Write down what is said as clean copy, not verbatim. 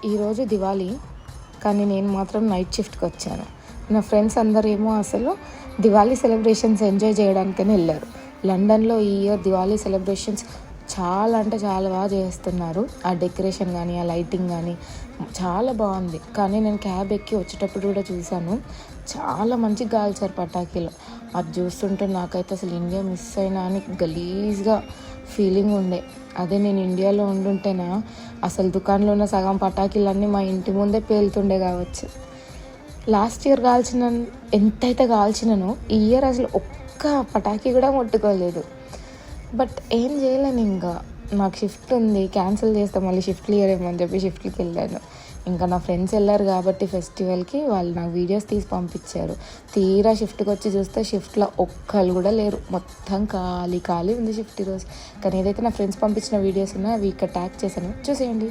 ఈరోజు దివాళీ, కానీ నేను మాత్రం నైట్ షిఫ్ట్కి వచ్చాను. నా ఫ్రెండ్స్ అందరేమో అసలు దివాళీ సెలబ్రేషన్స్ ఎంజాయ్ చేయడానికని వెళ్ళారు. లండన్లో ఈ ఇయర్ దివాళీ సెలబ్రేషన్స్ చాలా అంటే చాలా బాగా చేస్తున్నారు. ఆ డెకరేషన్ కానీ ఆ లైటింగ్ కానీ చాలా బాగుంది. కానీ నేను క్యాబ్ ఎక్కి వచ్చేటప్పుడు కూడా చూశాను, చాలా మంచిగా కాల్చారు పటాకీలు. అది చూస్తుంటే నాకైతే అసలు ఇండియా మిస్ అయినా అని గలీజ్గా ఫీలింగ్ ఉండే. అదే నేను ఇండియాలో ఉండుంటేనా అసలు దుకాణంలో ఉన్న సగం పటాకీలన్నీ మా ఇంటి ముందే పేలుతుండే కావచ్చు. లాస్ట్ ఇయర్ ఎంతైతే కాల్చినానో ఈ ఇయర్ అసలు ఒక్క పటాకీ కూడా ముట్టుకోలేదు. బట్ ఏం చేయలేను, ఇంకా నాకు షిఫ్ట్ ఉంది, క్యాన్సిల్ చేస్తే మళ్ళీ షిఫ్ట్ క్లియర్ ఏమని చెప్పి షిఫ్ట్కి వెళ్ళాను. ఇంకా నా ఫ్రెండ్స్ వెళ్ళారు కాబట్టి ఫెస్టివల్కి వాళ్ళు నాకు వీడియోస్ తీసి పంపించారు. తీరా షిఫ్ట్కి వచ్చి చూస్తే షిఫ్ట్లో ఒక్కళ్ళు కూడా లేరు, మొత్తం ఖాళీ ఉంది షిఫ్ట్ ఈరోజు. కానీ ఏదైతే నా ఫ్రెండ్స్ పంపించిన వీడియోస్ ఉన్నాయో అవి ఇక్కడ ట్యాగ్ చేశాను, చూసేయండి.